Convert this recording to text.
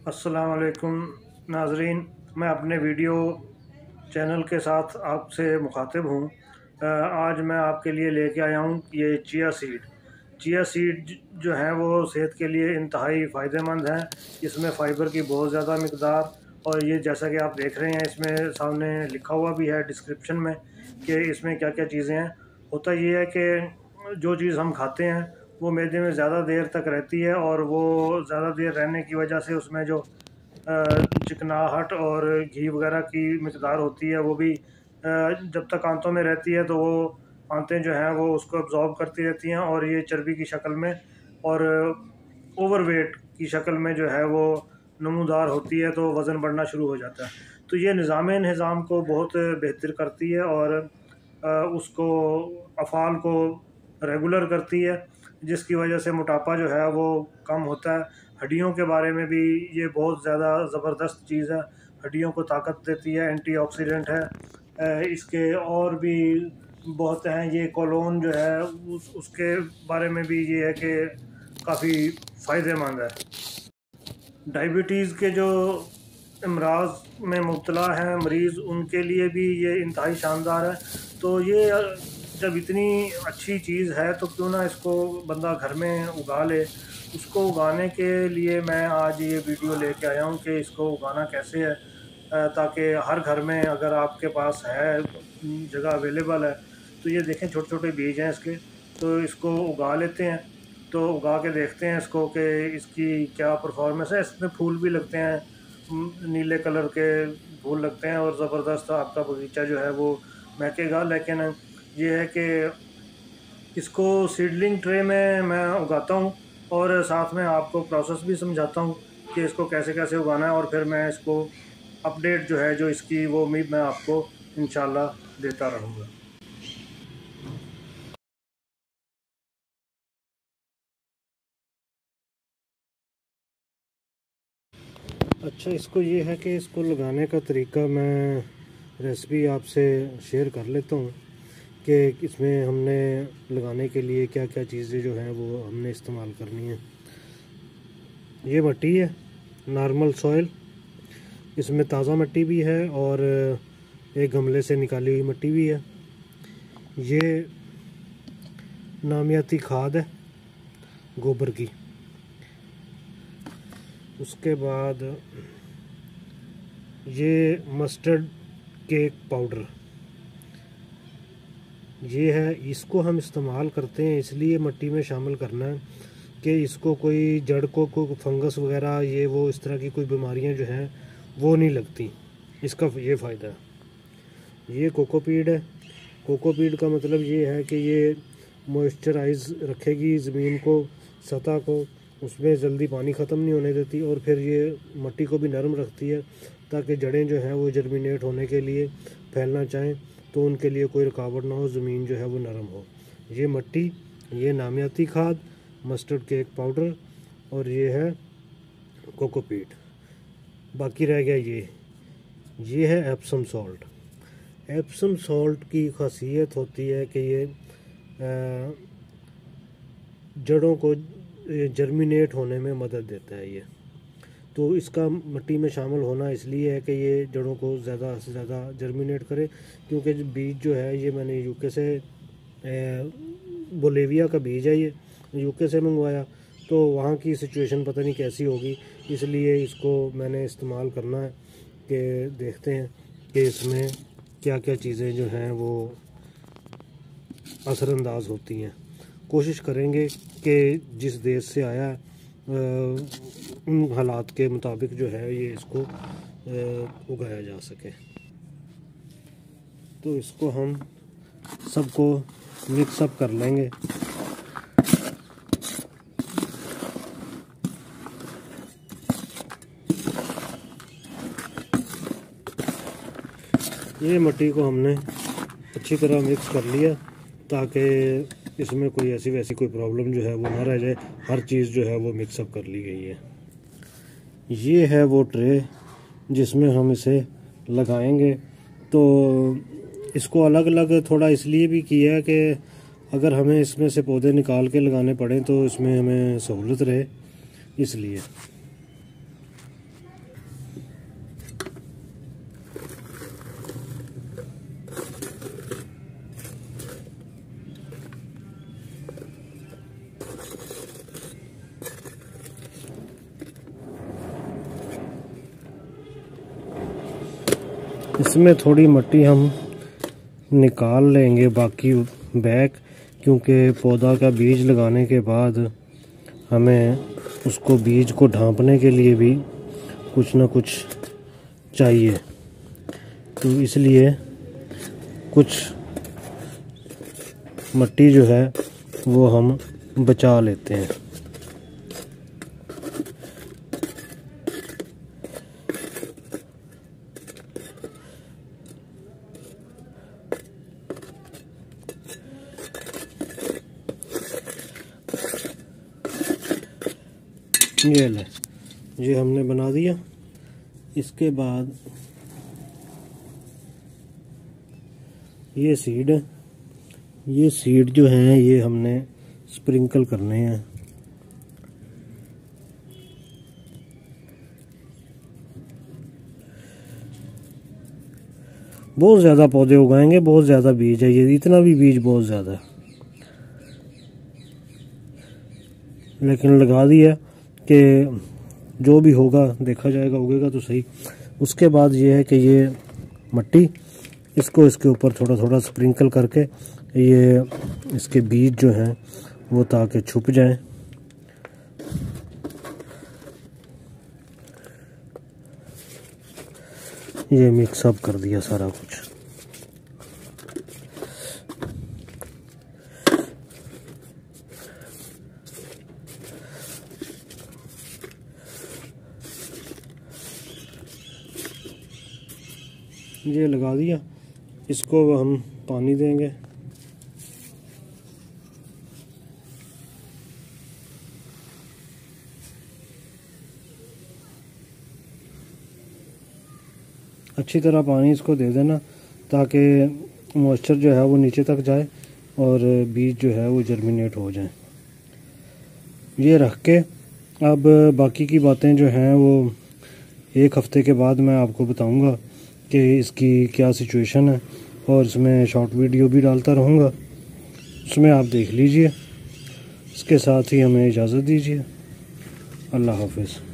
अस्सलाम वालेकुम नाजरीन, मैं अपने वीडियो चैनल के साथ आपसे मुखातिब हूँ। आज मैं आपके लिए लेके आया हूँ ये चिया सीड जो हैं वो सेहत के लिए इंतहाई फ़ायदेमंद हैं। इसमें फ़ाइबर की बहुत ज़्यादा मकदार, और ये जैसा कि आप देख रहे हैं इसमें सामने लिखा हुआ भी है डिस्क्रिप्शन में कि इसमें क्या क्या चीज़ें हैं। होता ये है कि जो चीज़ हम खाते हैं वो मैदे में ज़्यादा देर तक रहती है, और वो ज़्यादा देर रहने की वजह से उसमें जो चिकनाहट और घी वगैरह की मकदार होती है वो भी जब तक आंतों में रहती है तो वो आंतें जो हैं वो उसको अब्ज़ॉर्ब करती रहती हैं, और ये चर्बी की शक्ल में और ओवरवेट की शक्ल में जो है वो नमूदार होती है, तो वज़न बढ़ना शुरू हो जाता है। तो ये निज़ाम को बहुत बेहतर करती है और उसको अफ़ाल को रेगुलर करती है, जिसकी वजह से मोटापा जो है वो कम होता है। हड्डियों के बारे में भी ये बहुत ज़्यादा ज़बरदस्त चीज़ है, हड्डियों को ताकत देती है, एंटीऑक्सीडेंट है। इसके और भी बहुत हैं, ये कोलोन जो है उसके बारे में भी ये है कि काफ़ी फ़ायदेमंद है। डायबिटीज़ के जो अमराज में मुब्तला हैं मरीज़, उनके लिए भी ये इंतहाई शानदार है। तो ये जब इतनी अच्छी चीज़ है तो क्यों ना इसको बंदा घर में उगा ले। उसको उगाने के लिए मैं आज ये वीडियो लेके आया हूँ कि इसको उगाना कैसे है, ताकि हर घर में अगर आपके पास है, जगह अवेलेबल है, तो ये देखें छोटे छोटे बीज हैं इसके, तो इसको उगा लेते हैं। तो उगा के देखते हैं इसको कि इसकी क्या परफॉर्मेंस है। इसमें फूल भी लगते हैं, नीले कलर के फूल लगते हैं, और ज़बरदस्त आपका बगीचा जो है वो महकेगा। लेकिन ये है कि इसको सीडलिंग ट्रे में मैं उगाता हूँ, और साथ में आपको प्रोसेस भी समझाता हूँ कि इसको कैसे कैसे उगाना है, और फिर मैं इसको अपडेट जो है जो इसकी वो मैं आपको इंशाल्लाह देता रहूँगा। अच्छा, इसको ये है कि इसको लगाने का तरीका मैं रेसिपी आपसे शेयर कर लेता हूँ कि इसमें हमने लगाने के लिए क्या क्या चीज़ें जो हैं वो हमने इस्तेमाल करनी है। ये मिट्टी है, नॉर्मल सॉइल, इसमें ताज़ा मिट्टी भी है और एक गमले से निकाली हुई मिट्टी भी है। ये नामियाती खाद है गोबर की। उसके बाद ये मस्टर्ड केक पाउडर ये है। इसको हम इस्तेमाल करते हैं इसलिए मिट्टी में शामिल करना है कि इसको कोई जड़ को कोई फंगस वगैरह ये वो इस तरह की कोई बीमारियां जो हैं वो नहीं लगती। इसका ये फ़ायदा है। ये कोकोपीड है। कोकोपीड का मतलब ये है कि ये मॉइस्चराइज रखेगी ज़मीन को, सतह को, उसमें जल्दी पानी ख़त्म नहीं होने देती, और फिर ये मिट्टी को भी नरम रखती है ताकि जड़ें जो हैं वो जर्मिनेट होने के लिए फैलना चाहें तो उनके लिए कोई रुकावट ना हो, ज़मीन जो है वो नरम हो। ये मिट्टी, ये नामियाती खाद, मस्टर्ड केक पाउडर, और ये है कोकोपीट। बाकी रह गया ये है एप्सम सॉल्ट। एप्सम सॉल्ट की खासियत होती है कि ये जड़ों को जर्मिनेट होने में मदद देता है। ये तो इसका मिट्टी में शामिल होना इसलिए है कि ये जड़ों को ज़्यादा से ज़्यादा जर्मिनेट करे, क्योंकि जो बीज जो है ये मैंने यूके से बोलेविया का बीज है, ये यूके से मंगवाया, तो वहाँ की सिचुएशन पता नहीं कैसी होगी, इसलिए इसको मैंने इस्तेमाल करना है कि देखते हैं कि इसमें क्या क्या चीज़ें जो हैं वो असरअंदाज होती हैं। कोशिश करेंगे कि जिस देश से आया उन हालात के मुताबिक जो है ये इसको उगाया जा सके। तो इसको हम सबको मिक्सअप कर लेंगे। ये मिट्टी को हमने अच्छी तरह मिक्स कर लिया ताकि इसमें कोई ऐसी वैसी कोई प्रॉब्लम जो है वो ना रह जाए। हर चीज़ जो है वो मिक्सअप कर ली गई है। ये है वो ट्रे जिसमें हम इसे लगाएंगे। तो इसको अलग अलग थोड़ा इसलिए भी किया है कि अगर हमें इसमें से पौधे निकाल के लगाने पड़े तो इसमें हमें सहूलत रहे, इसलिए। इसमें थोड़ी मिट्टी हम निकाल लेंगे बाकी बैक, क्योंकि पौधा का बीज लगाने के बाद हमें उसको बीज को ढांपने के लिए भी कुछ ना कुछ चाहिए, तो इसलिए कुछ मिट्टी जो है वो हम बचा लेते हैं। ये ले, ये हमने बना दिया। इसके बाद ये सीड जो हैं ये हमने स्प्रिंकल करने हैं। बहुत ज़्यादा पौधे उगाएंगे, बहुत ज़्यादा बीज है ये, इतना भी बीज बहुत ज़्यादा है, लेकिन लगा दिया कि जो भी होगा देखा जाएगा, उगेगा तो सही। उसके बाद ये है कि ये मिट्टी इसको इसके ऊपर थोड़ा थोड़ा स्प्रिंकल करके ये इसके बीज जो हैं वो ताकि छुप जाएं। ये मिक्सअप कर दिया सारा कुछ। ये लगा दिया, इसको हम पानी देंगे। अच्छी तरह पानी इसको दे देना ताकि मॉइस्चर जो है वो नीचे तक जाए और बीज जो है वो जर्मिनेट हो जाए। ये रख के अब बाकी की बातें जो हैं वो एक हफ्ते के बाद मैं आपको बताऊंगा कि इसकी क्या सिचुएशन है, और इसमें शॉर्ट वीडियो भी डालता रहूँगा, उसमें आप देख लीजिए। इसके साथ ही हमें इजाज़त दीजिए। अल्लाह हाफ़िज़।